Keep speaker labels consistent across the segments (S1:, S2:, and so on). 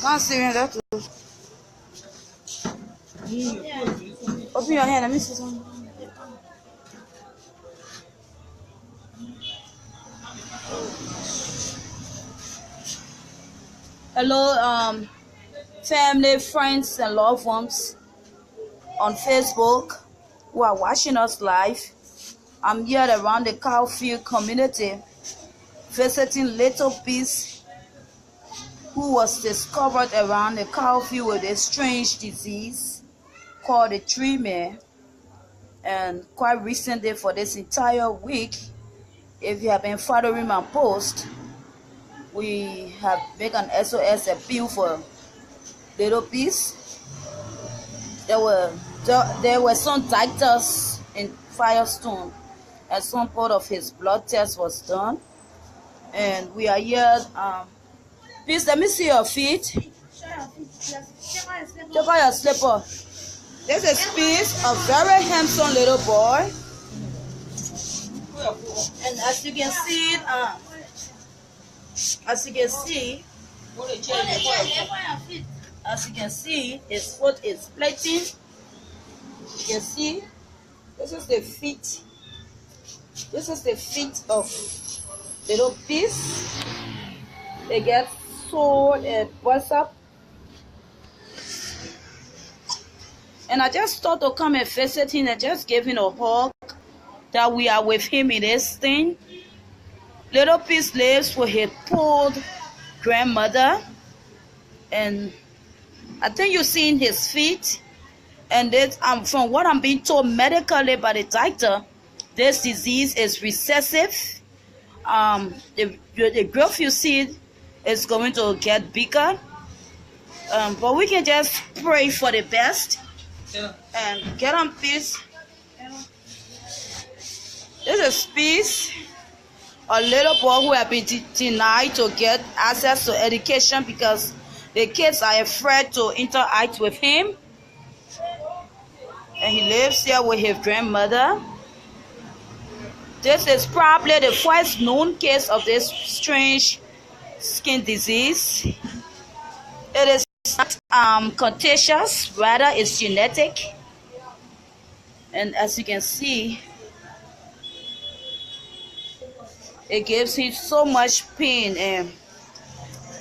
S1: Can't see me that. Open your hand, let me see something. Hello, family, friends, and loved ones on Facebook who are watching us live. I'm here around the Cowfield community visiting Little Peace, who was discovered around the Cowfield with a strange disease called the tree mare. And quite recently, for this entire week, if you have been following my post, we have made an SOS appeal for Little Peace. There were some doctors in Firestone, and some part of his blood test was done. And we are here. Please let me see your feet. Take out your slipper. This is Peace, a very handsome little boy. And as you can see, his foot is splitting. You can see, this is the feet. This is the feet of Little Peace. They get sore and bust up. And I just thought to come and visit him and just give him a hug, that we are with him in this thing. Little Peace lives with his poor grandmother, and I think you've seen his feet. And this, from what I'm being told medically by the doctor, this disease is recessive. The growth you see is going to get bigger, but we can just pray for the best and get on Peace. This is Peace, a little boy who has been denied to get access to education because the kids are afraid to interact with him. And he lives here with his grandmother. This is probably the first known case of this strange skin disease. It is not contagious, rather it's genetic. And as you can see, it gives him so much pain. And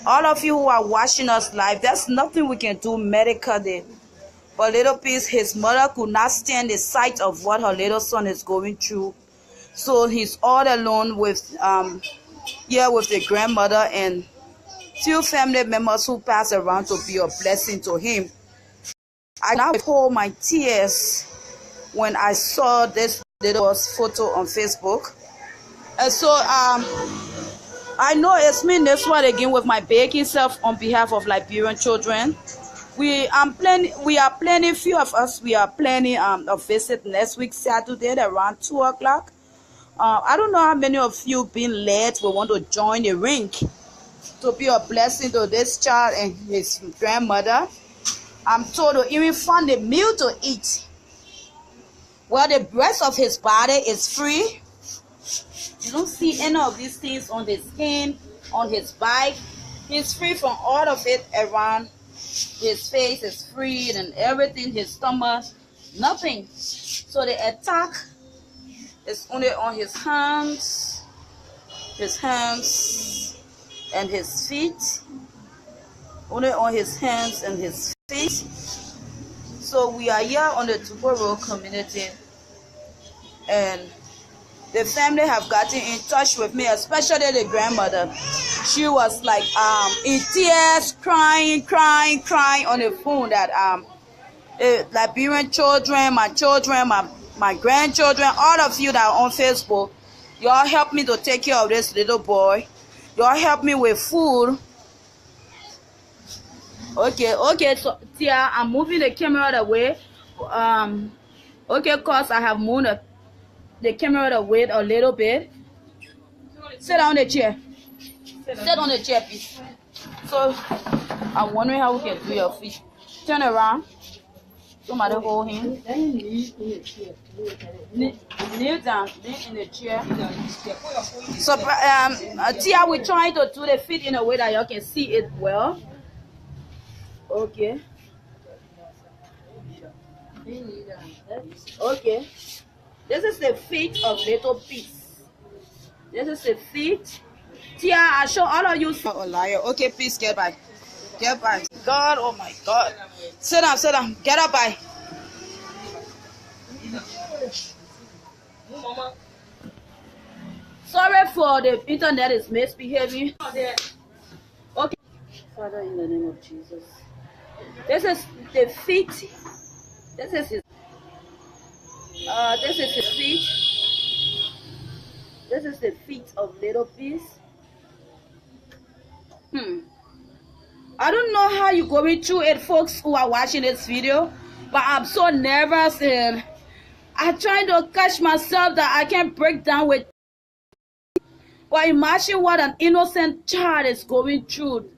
S1: all of you who are watching us live, there's nothing we can do medically. But Little Peace, his mother could not stand the sight of what her little son is going through. So he's all alone with here with the grandmother and few family members who pass around to be a blessing to him. I now hold my tears when I saw this little photo on Facebook. And so I know it's me, Ne-Suah again, with my baking self on behalf of Liberian children. We are planning, few of us, we are planning a visit next week, Saturday, around 2 o'clock. I don't know how many of you being led will want to join the ring to be a blessing to this child and his grandmother. I'm told to even find a meal to eat. Well, the rest of his body is free. You don't see any of these things on his skin, on his back. He's free from all of it around. His face is free and everything, his stomach, nothing. So the attack is only on his hands and his feet. Only on his hands and his feet. So we are here on the Duport Road community, and the family have gotten in touch with me, especially the grandmother. She was like in tears, crying on the phone that Liberian children, my grandchildren, all of you that are on Facebook, y'all help me to take care of this little boy. Y'all help me with food. Okay, so Tia, I'm moving the camera away. Okay, cause I have moved the camera away a little bit. Sit on the chair. Sit on the chair, please. So I'm wondering how we can do your feet. Turn around. Somebody hold him. Kneel down. Kneel in the chair. So Tia, we're trying to do the feet in a way that you can see it well. Okay. Okay. This is the feet of little piece. This is the feet. Tia, I show all of you. Oh, liar. Okay, please get by. Get by. God, oh my God. Sit down, sit down. Get up by. Sorry for the internet is misbehaving. Okay. Father, in the name of Jesus. This is the feet. This is his. This is his feet. This is the feet of little piece. I don't know how you're going through it, folks who are watching this video, but I'm so nervous and I'm trying to catch myself that I can't break down with. But imagine what an innocent child is going through.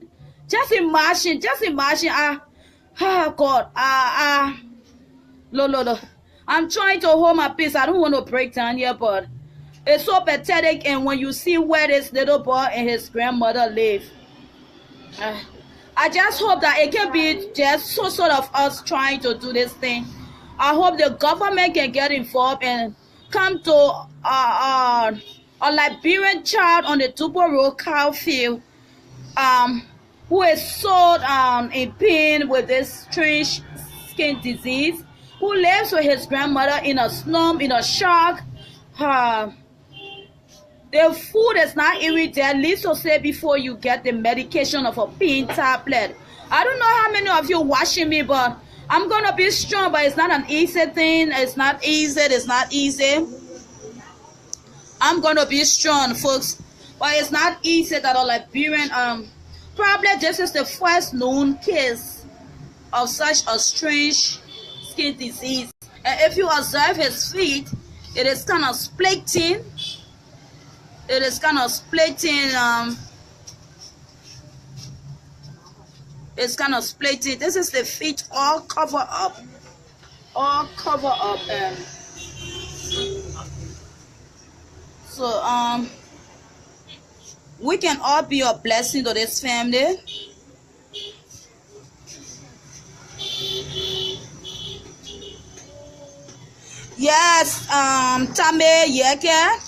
S1: Just imagine. God, no. I'm trying to hold my peace. I don't want to break down here, but it's so pathetic. And when you see where this little boy and his grandmother live, I just hope that it can be just sort of us trying to do this thing. I hope the government can get involved and come to a Liberian child on the Duport Road cow field, who is so in pain with this strange skin disease, who lives with his grandmother in a slum, in a shack. The food is not even there. At least to say before you get the medication of a pain tablet. I don't know how many of you watching me, but I'm gonna be strong. But it's not an easy thing. It's not easy. I'm gonna be strong, folks. But it's not easy that a Liberian probably this is the first known case of such a strange skin disease. And if you observe his feet, it is kind of splitting. It's kind of splitting. This is the feet all covered up. And so we can all be a blessing to this family. Yes, Tamba, yeah.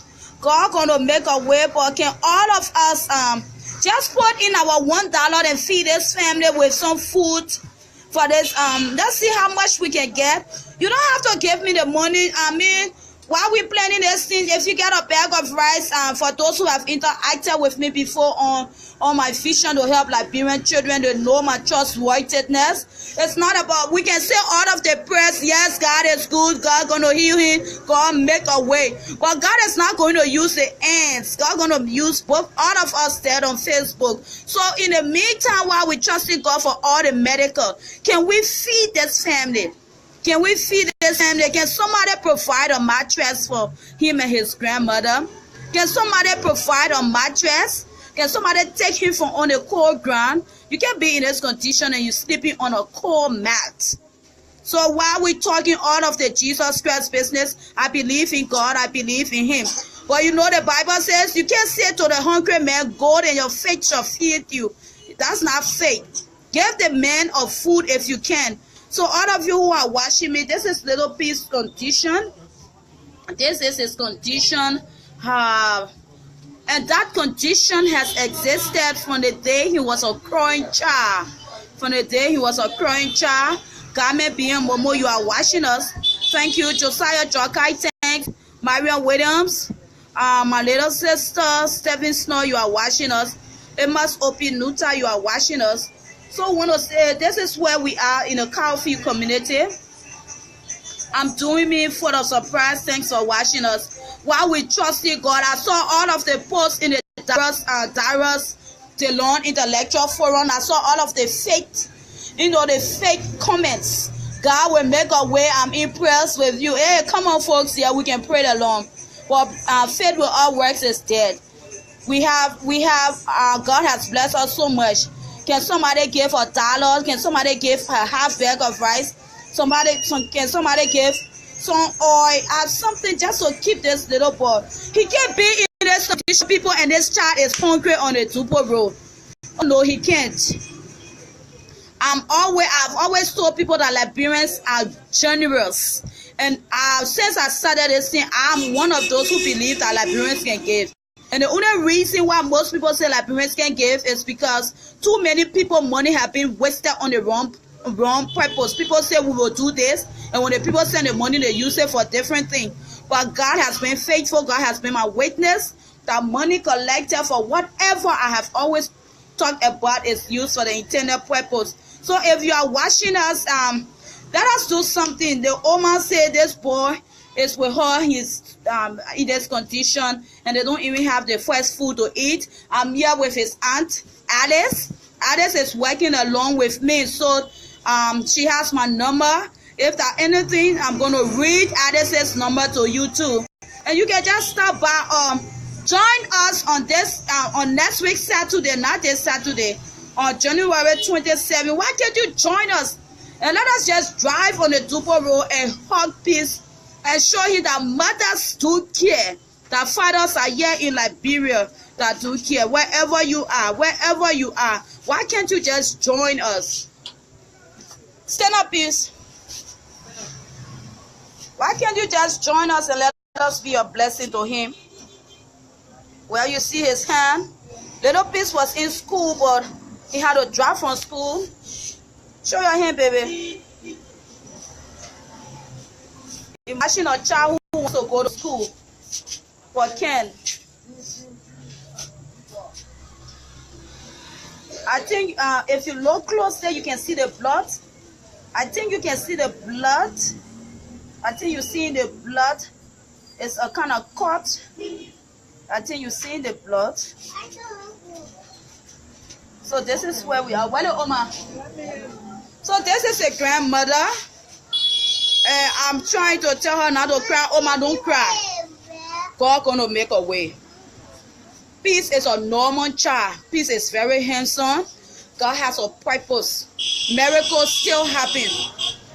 S1: God gonna make a way, but can all of us just put in our $1 and feed this family with some food for this? Let's see how much we can get. You don't have to give me the money. I mean, while we planning this thing, if you get a bag of rice, for those who have interacted with me before on my vision to help Liberian children to know my trustworthiness, it's not about, we can say all of the prayers, yes, God is good, God gonna heal him, God make a way. But God is not going to use the ants. God gonna use both all of us there on Facebook. So in the meantime, while we trusting God for all the medical, can we feed this family? Can we feed this family? Can somebody provide a mattress for him and his grandmother? Can somebody provide a mattress? Can somebody take him from on a cold ground? You can't be in this condition and you're sleeping on a cold mat. So while we're talking all of the Jesus Christ business, I believe in God, I believe in him. But you know the Bible says you can't say to the hungry man, go and your faith shall feed you. That's not faith. Give the man of food if you can. So all of you who are watching me, this is little piece condition. This is his condition. And that condition has existed from the day he was a crying child. From the day he was a crying child. Carmen Beyan Momo, you are watching us. Thank you. Josiah Jokai, thanks. Marian Williams. My little sister, Stephen Snow, you are watching us. Emma's Opi Nuta, you are watching us. So I want to say, this is where we are in a Cowfield community. I'm doing me for the surprise. Thanks for watching us. While we trusting God, I saw all of the posts in the Darius DeLon Intellectual Forum. I saw all of the fake, the fake comments. God will make a way. I'm impressed with you. Hey, come on, folks. Here we can pray along. But faith with all works is dead. We have. God has blessed us so much. Can somebody give $1? Can somebody give a half bag of rice? Can somebody give some oil or something just to keep this little boy? He can't be in this condition, people, and this child is hungry on the Duport Road. Oh no, he can't. I've always told people that Liberians are generous. And since I started this thing, I'm one of those who believe that Liberians can give. And the only reason why most people say Liberians can give is because too many people money have been wasted on the wrong purpose. People say we will do this, and when the people send the money, they use it for different things. But God has been faithful. God has been my witness. That money collected for whatever I have always talked about is used for the intended purpose. So if you are watching us, let us do something. The Oma said this boy is with her. He's in this condition, and they don't even have the first food to eat. I'm here with his aunt Alice. Alice is working along with me, so she has my number. If there's anything, I'm gonna read Alice's number to you too, and you can just stop by. Join us on this on next week Saturday, not this Saturday, on January 27th. Why can't you join us and let us just drive on the Duport Road and hug peace and show you that mothers do care, that fathers are here in Liberia that do care. Wherever you are, why can't you just join us? Stand up, peace. Why can't you just join us and let us be a blessing to him? Well, you see his hand. Little Peace was in school, but he had to drop from school. Show your hand, baby. Imagine a child who wants to go to school but can't. I think if you look closely, you can see the blood. I think you can see the blood. I think you see the blood. It's a kind of cut. I think you see the blood. So this is where we are. Well, Oma. So this is a grandmother. I'm trying to tell her not to cry. Oma, don't cry. God gonna make a way. Peace is a normal child. Peace is very handsome. God has a purpose. Miracles still happen.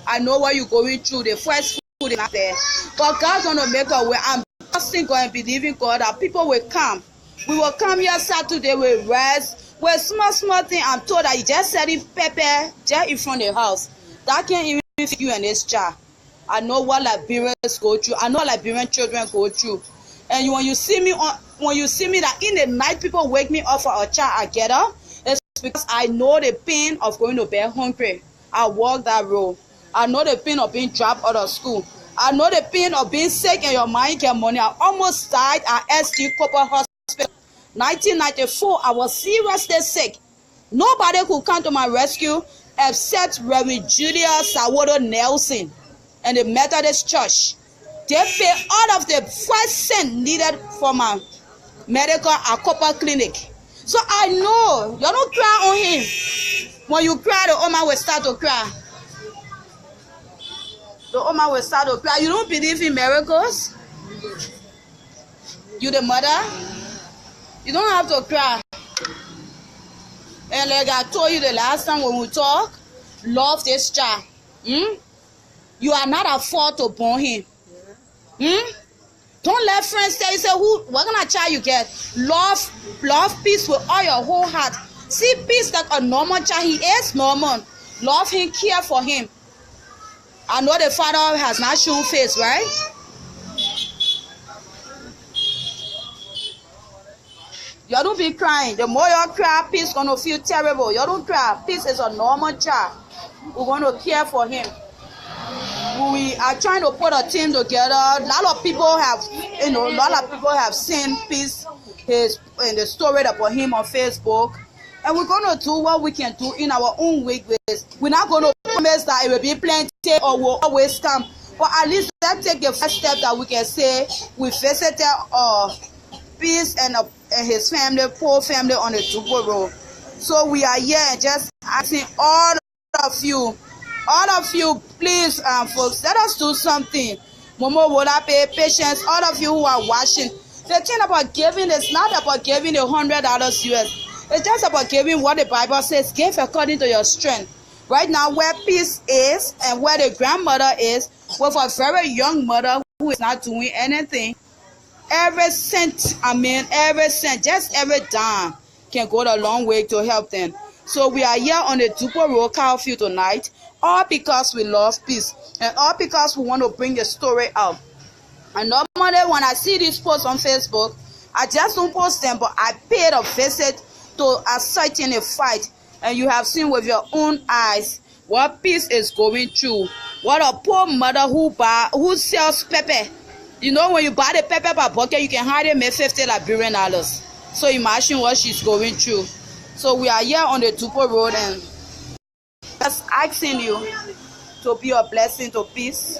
S1: I know what you're going through. The first food is not there, but God's gonna make a way. I'm trusting God and believing God that people will come. We will come here Saturday with rice, with small thing. I'm told that you just selling pepper just in front of the house. That can't even feed you and this child. I know what Liberians go through. I know what Liberian children go through. And when you see me that in the night people wake me up for a child, I get up. It's because I know the pain of going to bed hungry. I walk that road. I know the pain of being dropped out of school. I know the pain of being sick and your mind get money. I almost died at SD Copper Hospital. 1994, I was seriously sick. Nobody could come to my rescue except Reverend Julia Sawodo Nelson and the Methodist Church. They paid all of the first cent needed for my medical at Copper Clinic. So I know, you don't cry on him. When you cry, the Oma will start to cry. The Oma will start to cry. You don't believe in miracles? You the mother? You don't have to cry. And like I told you the last time when we talk, love this child. You are not at fault to born him. Don't let friends tell you, say, what kind of child you get? Love peace with all your whole heart. See peace like a normal child. He is normal. Love him, care for him. I know the father has not shown face, right? You don't be crying. The more you cry, peace gonna feel terrible. You don't cry. Peace is a normal child. We're gonna care for him. We are trying to put a team together. A lot of people have seen Peace in the story about him on Facebook, and we're gonna do what we can do in our own way. We're not gonna promise that it will be plenty or will always come, but at least let's take the first step that we can say we visited Peace and his family, poor family on the Duport Road. So we are here and just asking all of you, please, folks, let us do something. Momo Wola, pay patience. All of you who are watching, the thing about giving is not about giving $100 US. It's just about giving what the Bible says. Give according to your strength. Right now, where Peace is and where the grandmother is, with a very young mother who is not doing anything, every cent, just every dime can go a long way to help them. So we are here on the Duport Road, Carfield tonight, all because we love peace and all because we want to bring the story out. And normally when I see these posts on Facebook, I just don't post them, but I paid a visit to a site in a fight, and you have seen with your own eyes what peace is going through. What a poor mother who sells pepper. You know, when you buy the pepper by bucket, you can hardly make $50 Liberian dollars. So imagine what she's going through. So we are here on the Duport Road and just asking you to be a blessing to peace,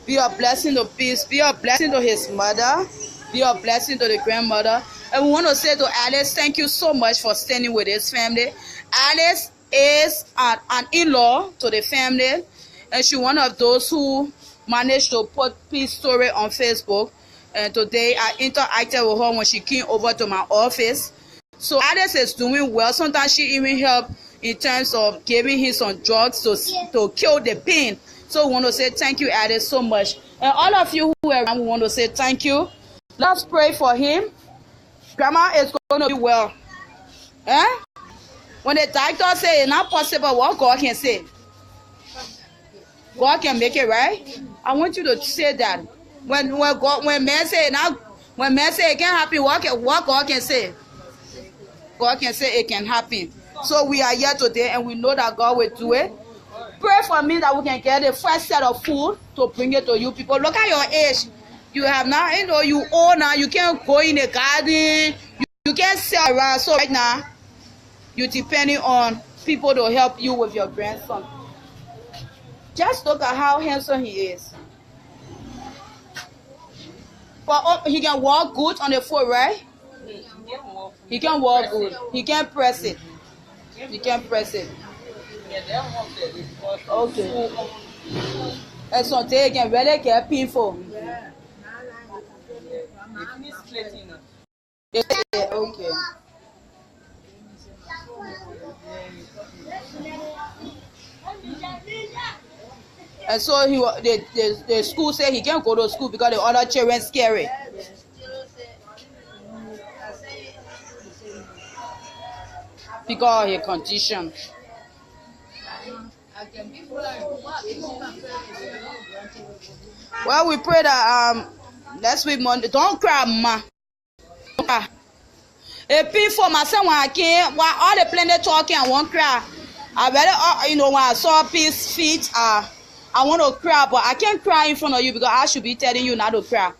S1: be a blessing to peace, be a blessing to his mother, be a blessing to the grandmother. And we want to say to Alice, thank you so much for standing with his family. Alice is an in-law to the family, and she's one of those who managed to put peace story on Facebook. And today I interacted with her when she came over to my office. So Alice is doing well. Sometimes she even helped in terms of giving him some drugs to kill the pain. So we want to say thank you, Alice, so much. And all of you who are around, we want to say thank you. Let's pray for him. Grandma is going to be well. Eh? When the doctor say it's not possible, what God can say? God can make it, right? I want you to say that. When man say it can't happen, what God can say? God can say it can happen. So we are here today and we know that God will do it. Pray for me that we can get a fresh set of food to bring it to you people. Look at your age. You have now, you know, you old now. You can't go in the garden. You can't sell around. So right now, you're depending on people to help you with your grandson. Just look at how handsome he is. But he can walk good on the foot, right? He can walk good. He can press it. He can press it. Okay. And sometimes it can really get painful. Okay. And so the school said he can't go to school because the other children scary. Because of his condition. Well, we pray that next week Monday. Don't cry, ma. Don't cry. A painful myself when I came, while all the planet talking, I won't cry. I better, you know, when I saw peace feet, I want to cry, but I can't cry in front of you because I should be telling you not to cry.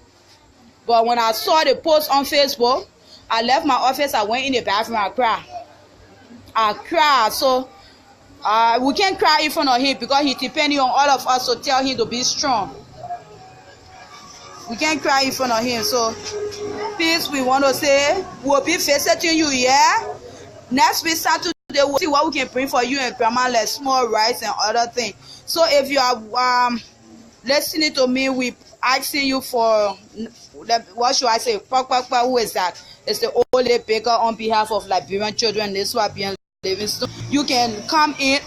S1: But when I saw the post on Facebook, I left my office, I went in the bathroom, I cried. I cried, so we can't cry in front of him because he's depending on all of us to tell him to be strong. We can't cry in front of him, so peace, we want to say, we'll be visiting you, yeah? Next week, Saturday, we'll see what we can bring for you and grandma, like small rice and other things. So if you are listening to me, we asking you for, what should I say, who is that? It's the old lady baker on behalf of Liberian children, Ne-Suah Beyan Livingstone. You can come in,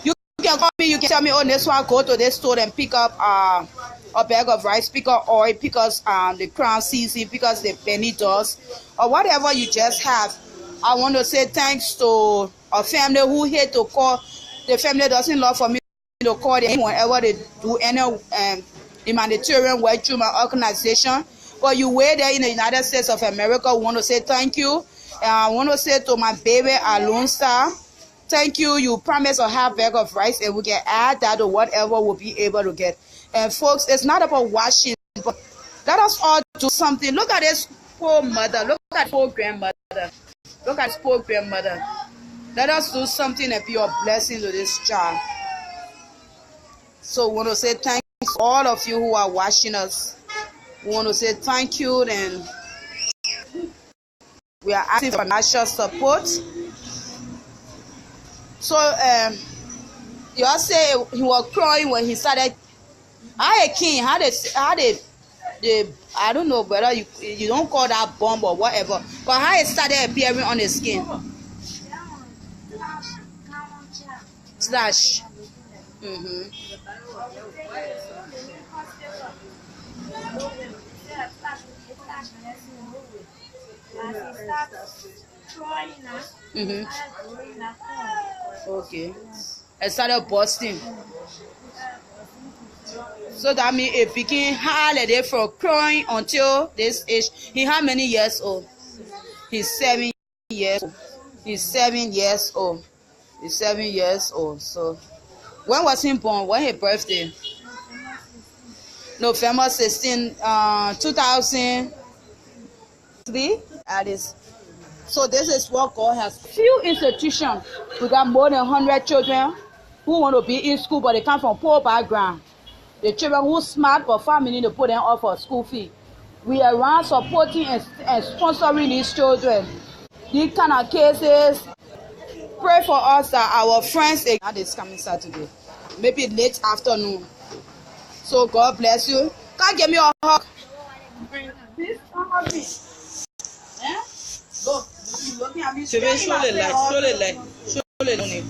S1: you can call me, you can tell me, oh, Ne-Suah, go to this store and pick up a bag of rice, pick up oil, pick up the crown season, pick up the penny dust, or whatever you just have. I want to say thanks to a family who hate to call. The family doesn't love for me to call them whenever they do any humanitarian work through my organization. But you were there in the United States of America. We want to say thank you. And I want to say to my baby, Alone Star, thank you. You promised a half bag of rice, and we can add that to whatever we'll be able to get. And folks, it's not about washing, but let us all do something. Look at this poor mother. Look at poor grandmother. Look at this poor grandmother. Let us do something and be a blessing to this child. So we want to say thank you to all of you who are watching us. We want to say thank you, and we are asking for financial support. So y'all say he was crying when he started. How they I don't know whether you don't call that bomb or whatever, but how it started appearing on the skin. Slash. Okay. I started busting. So that means it became holiday from crying until this age. He how many years old? He's 7 years old. He's 7 years old. He's 7 years old. So when was he born? When his birthday? November 16, 2003. At least. So this is what God has. Few institutions, we got more than 100 children who want to be in school, but they come from poor background. The children who smart but family to put them up for school fee. We are around supporting and sponsoring these children. These kind of cases, pray for us that our friends, that is coming Saturday, maybe late afternoon. So God bless you. Come give me a hug. Please come hug me. Eh? Look, you looking at me. Show the light.